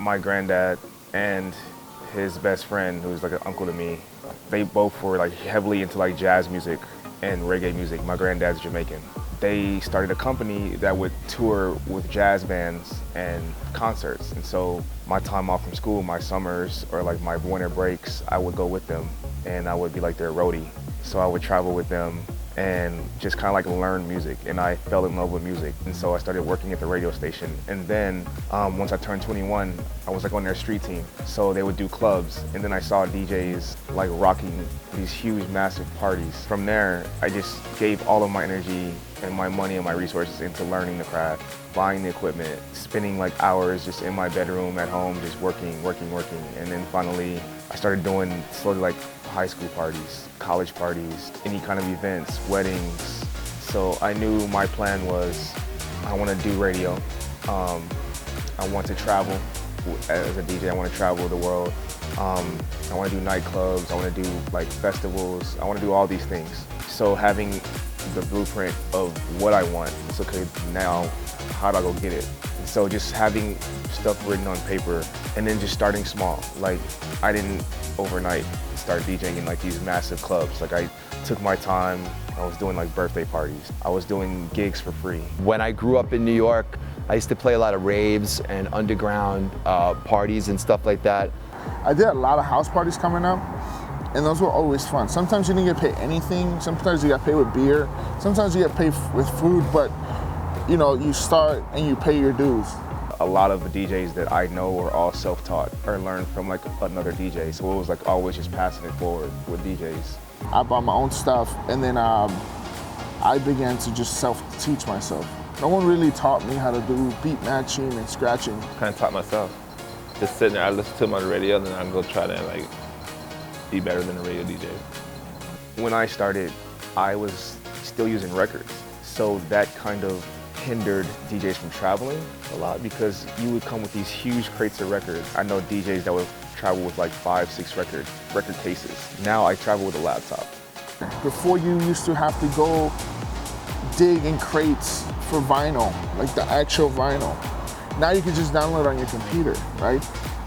my granddad and his best friend, who's like an uncle to me, they both were like heavily into like jazz music and reggae music. My granddad's Jamaican. They started a company that would tour with jazz bands and concerts. And so my time off from school, my summers or like my winter breaks, I would go with them and I would be like their roadie. So I would travel with them and just kind of like learn music, and I fell in love with music. And so I started working at the radio station. And then once I turned 21, I was like on their street team. So they would do clubs, and then I saw DJs like rocking these huge, massive parties. From there, I just gave all of my energy and my money and my resources into learning the craft, buying the equipment, spending like hours just in my bedroom at home, just working. And then finally, I started doing slowly like high school parties, college parties, any kind of events, weddings. So I knew my plan was, I want to do radio. I want to travel as a DJ. I want to travel the world. I want to do nightclubs. I want to do like festivals. I want to do all these things. So having the blueprint of what I want, it's okay, now how do I go get it? So just having stuff written on paper and then just starting small. Like I didn't overnight start DJing in like these massive clubs. Like I took my time. I was doing like birthday parties. I was doing gigs for free. When I grew up in New York, I used to play a lot of raves and underground parties and stuff like that. I did a lot of house parties coming up, and those were always fun. Sometimes you didn't get paid anything. Sometimes you got paid with beer. Sometimes you get paid with food, but you know, you start and you pay your dues. A lot of the DJs that I know are all self-taught or learned from like another DJ. So it was like always just passing it forward with DJs. I bought my own stuff, and then I began to just self-teach myself. No one really taught me how to do beat matching and scratching. Kind of taught myself. Just sitting there, I listen to them on the radio, and then I go try to like be better than a radio DJ. When I started, I was still using records. So that kind of hindered DJs from traveling a lot because you would come with these huge crates of records. I know DJs that would travel with like 5, 6 record cases. Now I travel with a laptop. Before you used to have to go dig in crates for vinyl, like the actual vinyl. Now you can just download it on your computer, right?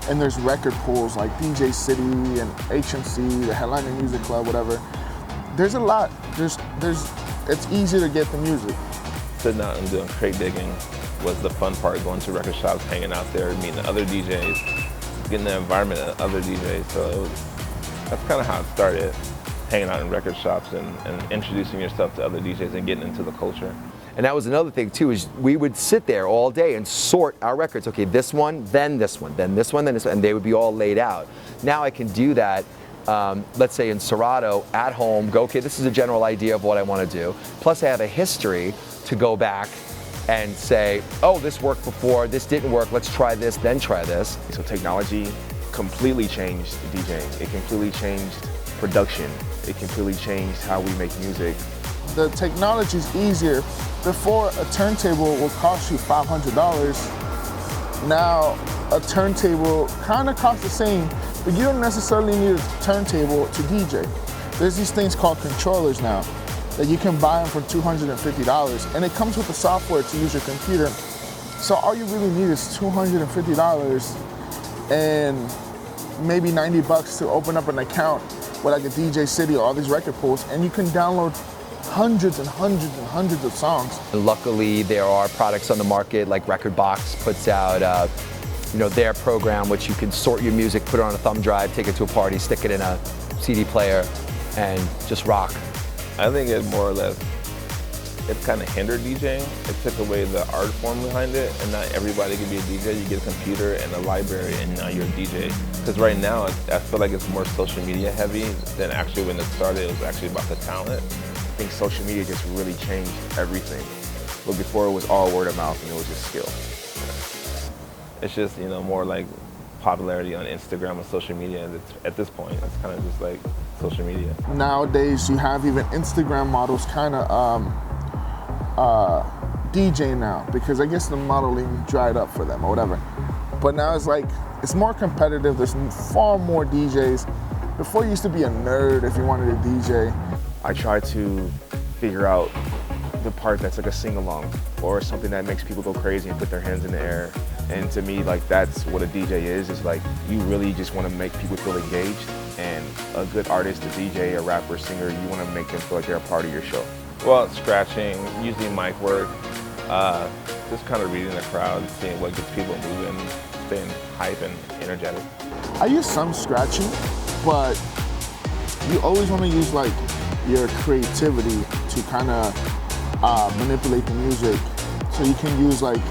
And there's record pools like DJ City and HMC, the Headliner Music Club, whatever. There's a lot. It's easy to get the music. Sitting out and doing crate digging was the fun part, going to record shops, hanging out there, meeting other DJs, getting the environment of other DJs. So that's kind of how it started, hanging out in record shops and introducing yourself to other DJs and getting into the culture. And that was another thing too, is we would sit there all day and sort our records. Okay, this one, then this one, then this one, then this one, and they would be all laid out. Now I can do that, let's say in Serato, at home, go, okay, this is a general idea of what I want to do. Plus I have a history to go back and say, oh, this worked before, this didn't work, let's try this, then try this. So technology completely changed DJing. It completely changed production. It completely changed how we make music. The technology is easier. Before, a turntable would cost you $500. Now, a turntable kind of costs the same, but you don't necessarily need a turntable to DJ. There's these things called controllers now that you can buy them for $250, and it comes with the software to use your computer. So all you really need is $250 and maybe $90 to open up an account with like a DJ City or all these record pools, and you can download hundreds and hundreds and hundreds of songs. And luckily, there are products on the market, like Rekordbox puts out their program, which you can sort your music, put it on a thumb drive, take it to a party, stick it in a CD player, and just rock. I think it more or less, it kind of hindered DJing. It took away the art form behind it, and not everybody can be a DJ. You get a computer and a library, and now you're a DJ. Because right now, I feel like it's more social media heavy than actually when it started. It was actually about the talent. I think social media just really changed everything. But before it was all word of mouth and it was just skill. It's just, more like popularity on Instagram and social media. At this point, it's kind of just like social media. Nowadays, you have even Instagram models kind of DJ now, because I guess the modeling dried up for them or whatever. But now it's more competitive. There's far more DJs. Before, you used to be a nerd if you wanted to DJ. I try to figure out the part that's like a sing-along or something that makes people go crazy and put their hands in the air And to me, like, that's what a DJ is. It's like, you really just want to make people feel engaged. And a good artist, a DJ, a rapper, singer, you want to make them feel like they're a part of your show. Well, scratching, using mic work, just kind of reading the crowd, seeing what gets people moving, staying hype and energetic. I use some scratching, but you always want to use like your creativity to kind of manipulate the music. So you can use like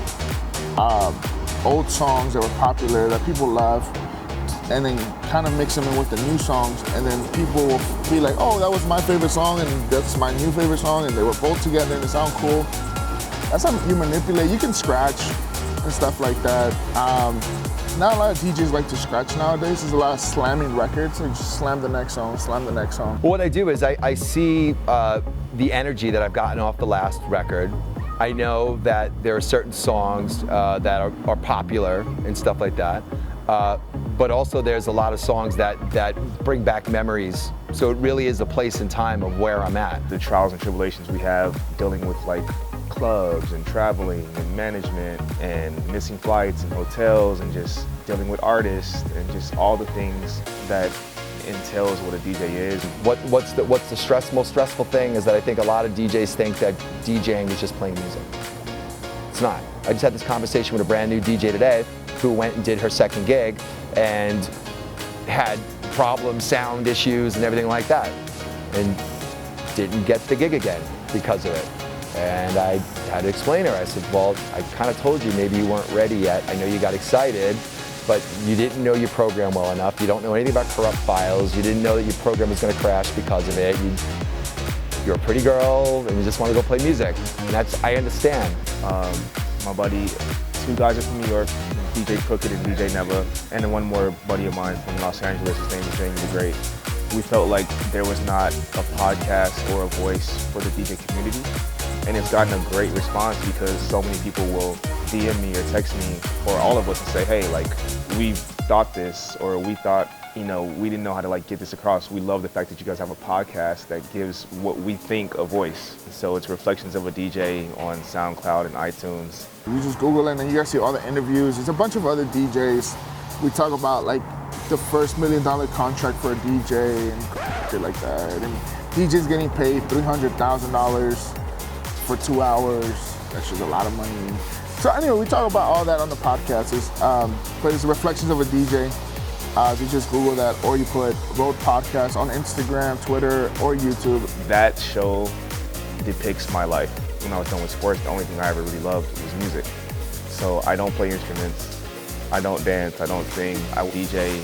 old songs that were popular that people love, and then kind of mix them in with the new songs, and then people will be like, oh, that was my favorite song and that's my new favorite song, and they were both together and they sound cool. That's how you manipulate. You can scratch and stuff like that. Not a lot of DJs like to scratch nowadays. There's a lot of slamming records. So you just slam the next song, slam the next song. What I do is I see the energy that I've gotten off the last record. I know that there are certain songs that are popular and stuff like that. But also there's a lot of songs that bring back memories. So it really is a place and time of where I'm at. The trials and tribulations we have dealing with like clubs and traveling and management and missing flights and hotels and just dealing with artists and just all the things that entails what a DJ is. What's the most stressful thing is that I think a lot of DJs think that DJing is just playing music. It's not. I just had this conversation with a brand new DJ today who went and did her second gig and had problems, sound issues and everything like that, and didn't get the gig again because of it. And I had to explain to her. I said, well, I kind of told you maybe you weren't ready yet. I know you got excited, but you didn't know your program well enough. You don't know anything about corrupt files. You didn't know that your program was going to crash because of it. You're a pretty girl and you just want to go play music. And I understand. My buddy, two guys are from New York, DJ Crooked and DJ Neva, and then one more buddy of mine from Los Angeles. His name is Jamie the Great. We felt like there was not a podcast or a voice for the DJ community. And it's gotten a great response because so many people will DM me or text me, or all of us, and say, hey, like, we've thought this, or we thought, you know, we didn't know how to like get this across. We love the fact that you guys have a podcast that gives what we think a voice. So it's reflections of a DJ on SoundCloud and iTunes. You just Google it and you guys see all the interviews. There's a bunch of other DJs. We talk about like the first $1 million contract for a DJ and shit like that. And DJs getting paid $300,000 for 2 hours. That's just a lot of money. So anyway, we talk about all that on the podcast. But it's reflections of a DJ. You just Google that, or you put Road Podcast on Instagram, Twitter, or YouTube. That show depicts my life. When I was done with sports, the only thing I ever really loved was music. So I don't play instruments, I don't dance, I don't sing. I DJ